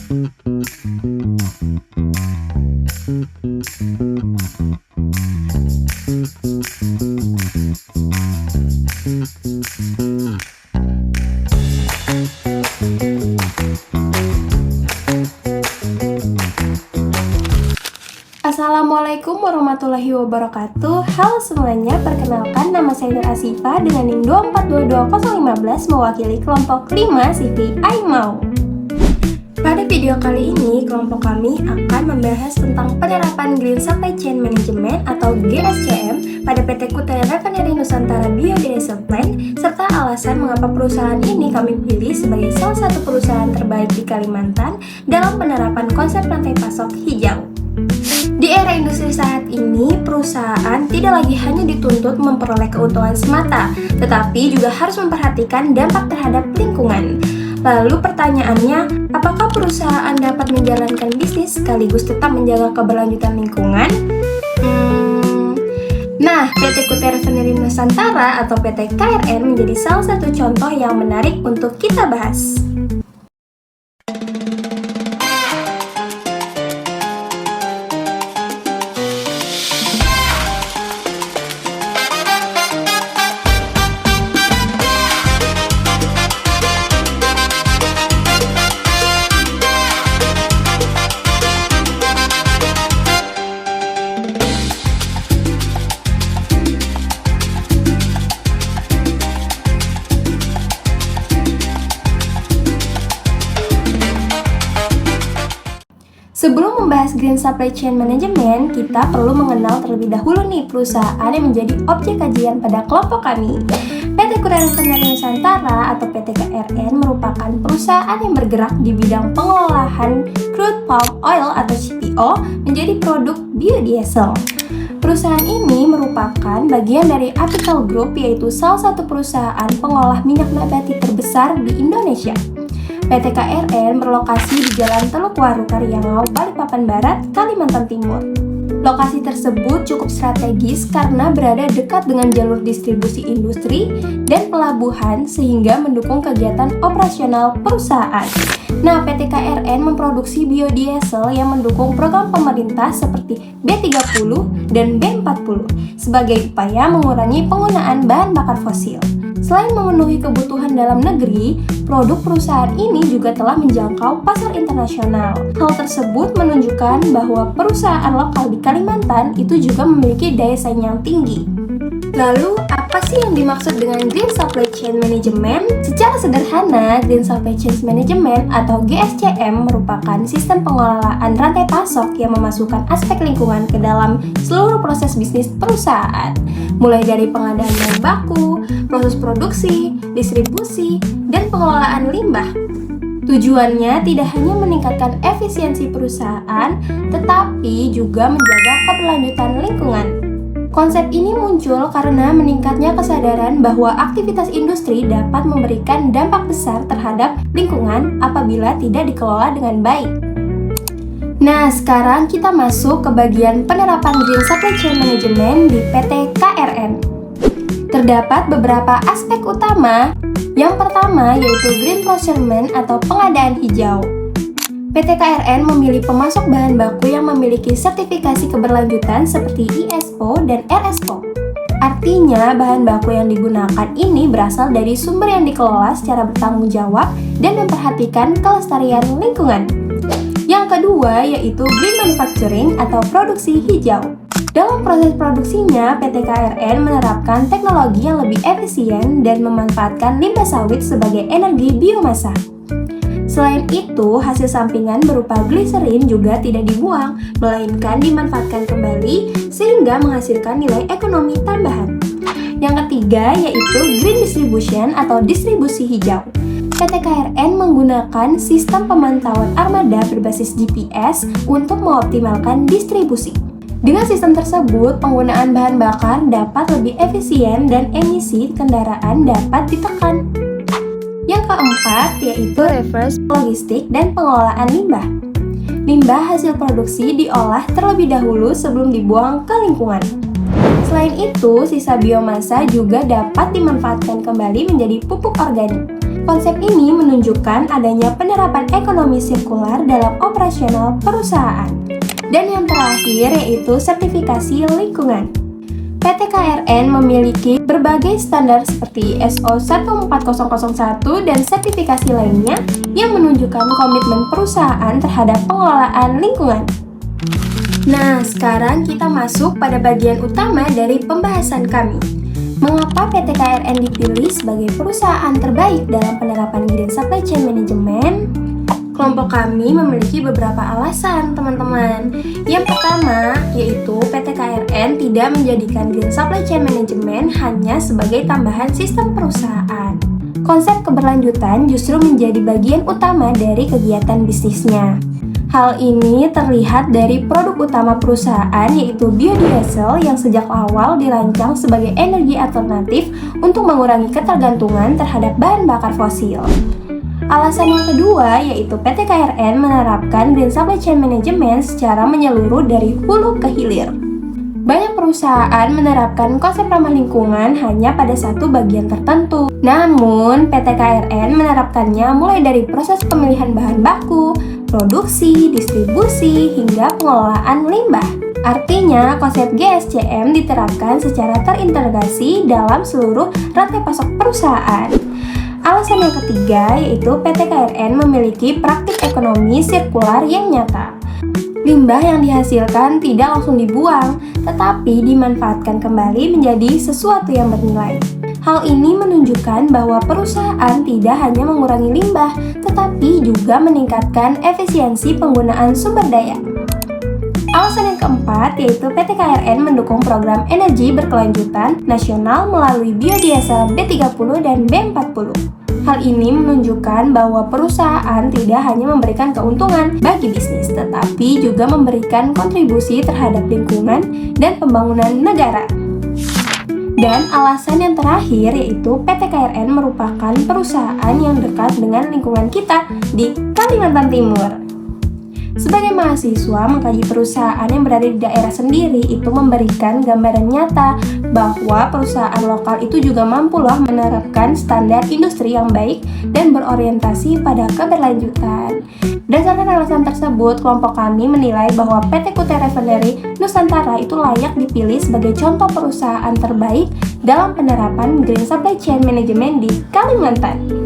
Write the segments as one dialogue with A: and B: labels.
A: Assalamualaikum warahmatullahi wabarakatuh. Halo semuanya, perkenalkan nama saya Nur Asifa dengan NIM 2422015 mewakili kelompok 5 CV Aimau. Pada video kali ini, kelompok kami akan membahas tentang penerapan Green Supply Chain Management atau GSCM pada PT Kutai Refinery Nusantara Biodiesel Plant, serta alasan mengapa perusahaan ini kami pilih sebagai salah satu perusahaan terbaik di Kalimantan dalam penerapan konsep rantai pasok hijau. Di era industri saat ini, perusahaan tidak lagi hanya dituntut memperoleh keuntungan semata, tetapi juga harus memperhatikan dampak terhadap lingkungan. Lalu pertanyaannya, apakah perusahaan dapat menjalankan bisnis sekaligus tetap menjaga keberlanjutan lingkungan? Nah, PT Kutai Refinery Nusantara atau PT KRN menjadi salah satu contoh yang menarik untuk kita bahas. Sebelum membahas Green Supply Chain Management, kita perlu mengenal terlebih dahulu nih perusahaan yang menjadi objek kajian pada kelompok kami. PT Kutai Refinery Nusantara atau PT KRN merupakan perusahaan yang bergerak di bidang pengolahan crude palm oil atau CPO menjadi produk biodiesel. Perusahaan ini merupakan bagian dari Apical Group, yaitu salah satu perusahaan pengolah minyak nabati terbesar di Indonesia. PT KRN berlokasi di Jalan Teluk Waru, Karyangau, Balikpapan Barat, Kalimantan Timur. Lokasi tersebut cukup strategis karena berada dekat dengan jalur distribusi industri dan pelabuhan sehingga mendukung kegiatan operasional perusahaan. Nah, PT KRN memproduksi biodiesel yang mendukung program pemerintah seperti B30 dan B40 sebagai upaya mengurangi penggunaan bahan bakar fosil. Selain memenuhi kebutuhan dalam negeri, produk perusahaan ini juga telah menjangkau pasar internasional. Hal tersebut menunjukkan bahwa perusahaan lokal di Kalimantan itu juga memiliki daya saing yang tinggi. Lalu, apa sih yang dimaksud dengan Green Supply Chain Management? Secara sederhana, Green Supply Chain Management atau GSCM merupakan sistem pengelolaan rantai pasok yang memasukkan aspek lingkungan ke dalam seluruh proses bisnis perusahaan, mulai dari pengadaan bahan baku, proses produksi, distribusi, dan pengelolaan limbah. Tujuannya tidak hanya meningkatkan efisiensi perusahaan, tetapi juga menjaga keberlanjutan lingkungan. Konsep ini muncul karena meningkatnya kesadaran bahwa aktivitas industri dapat memberikan dampak besar terhadap lingkungan apabila tidak dikelola dengan baik. Nah, sekarang kita masuk ke bagian penerapan Green Supply Chain Management di PT KRN. Terdapat beberapa aspek utama. Yang pertama yaitu Green Procurement atau pengadaan hijau. PT KRN memilih pemasok bahan baku yang memiliki sertifikasi keberlanjutan seperti ISO dan RSO. Artinya, bahan baku yang digunakan ini berasal dari sumber yang dikelola secara bertanggung jawab dan memperhatikan kelestarian lingkungan. Yang kedua yaitu Green Manufacturing atau produksi hijau. Dalam proses produksinya, PT KRN menerapkan teknologi yang lebih efisien dan memanfaatkan limbah sawit sebagai energi biomasa. Selain itu, hasil sampingan berupa gliserin juga tidak dibuang, melainkan dimanfaatkan kembali sehingga menghasilkan nilai ekonomi tambahan. Yang ketiga yaitu Green Distribution atau distribusi hijau. PT KRN menggunakan sistem pemantauan armada berbasis GPS untuk mengoptimalkan distribusi. Dengan sistem tersebut, penggunaan bahan bakar dapat lebih efisien dan emisi kendaraan dapat ditekan. Yang keempat yaitu reverse logistik dan pengelolaan limbah. Limbah hasil produksi diolah terlebih dahulu sebelum dibuang ke lingkungan. Selain itu, sisa biomasa juga dapat dimanfaatkan kembali menjadi pupuk organik. Konsep ini menunjukkan adanya penerapan ekonomi sirkular dalam operasional perusahaan. Dan yang terakhir yaitu sertifikasi lingkungan. PT KRN memiliki berbagai standar seperti ISO 14001 dan sertifikasi lainnya yang menunjukkan komitmen perusahaan terhadap pengelolaan lingkungan. Nah, sekarang kita masuk pada bagian utama dari pembahasan kami. Mengapa PT KRN dipilih sebagai perusahaan terbaik dalam penerapan Green Supply Chain Management? Kelompok kami memiliki beberapa alasan, teman-teman. Yang pertama, yaitu PT KRN tidak menjadikan Green Supply Chain Management hanya sebagai tambahan sistem perusahaan. Konsep keberlanjutan justru menjadi bagian utama dari kegiatan bisnisnya. Hal ini terlihat dari produk utama perusahaan yaitu biodiesel yang sejak awal dirancang sebagai energi alternatif untuk mengurangi ketergantungan terhadap bahan bakar fosil. Alasan yang kedua yaitu PT KRN menerapkan Green Supply Chain Management secara menyeluruh dari hulu ke hilir. Banyak perusahaan menerapkan konsep ramah lingkungan hanya pada satu bagian tertentu. Namun, PT KRN menerapkannya mulai dari proses pemilihan bahan baku, produksi, distribusi, hingga pengelolaan limbah. Artinya, konsep GSCM diterapkan secara terintegrasi dalam seluruh rantai pasok perusahaan. Alasan yang ketiga yaitu PT KRN memiliki praktik ekonomi sirkular yang nyata. Limbah yang dihasilkan tidak langsung dibuang, tetapi dimanfaatkan kembali menjadi sesuatu yang bernilai. Hal ini menunjukkan bahwa perusahaan tidak hanya mengurangi limbah, tetapi juga meningkatkan efisiensi penggunaan sumber daya. Alasan yang keempat yaitu PT KRN mendukung program energi berkelanjutan nasional melalui biodiesel B30 dan B40. Hal ini menunjukkan bahwa perusahaan tidak hanya memberikan keuntungan bagi bisnis, tetapi juga memberikan kontribusi terhadap lingkungan dan pembangunan negara. Dan alasan yang terakhir yaitu PT KRN merupakan perusahaan yang dekat dengan lingkungan kita di Kalimantan Timur. Sebagai mahasiswa, mengkaji perusahaan yang berada di daerah sendiri itu memberikan gambaran nyata bahwa perusahaan lokal itu juga mampu loh menerapkan standar industri yang baik dan berorientasi pada keberlanjutan. Berdasarkan alasan tersebut, kelompok kami menilai bahwa PT Kutai Refinery Nusantara itu layak dipilih sebagai contoh perusahaan terbaik dalam penerapan Green Supply Chain Management di Kalimantan.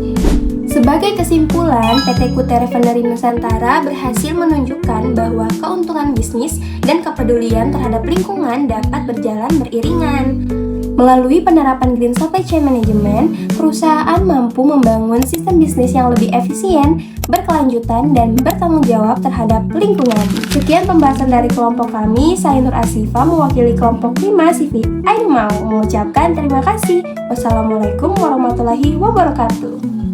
A: Sebagai kesimpulan, PT Kutai Refinery Nusantara berhasil menunjukkan bahwa keuntungan bisnis dan kepedulian terhadap lingkungan dapat berjalan beriringan. Melalui penerapan Green Supply Chain Management, perusahaan mampu membangun sistem bisnis yang lebih efisien, berkelanjutan, dan bertanggung jawab terhadap lingkungan. Sekian pembahasan dari kelompok kami. Saya Nur Asifa mewakili kelompok 5 Civic Ainu mau mengucapkan terima kasih. Wassalamualaikum warahmatullahi wabarakatuh.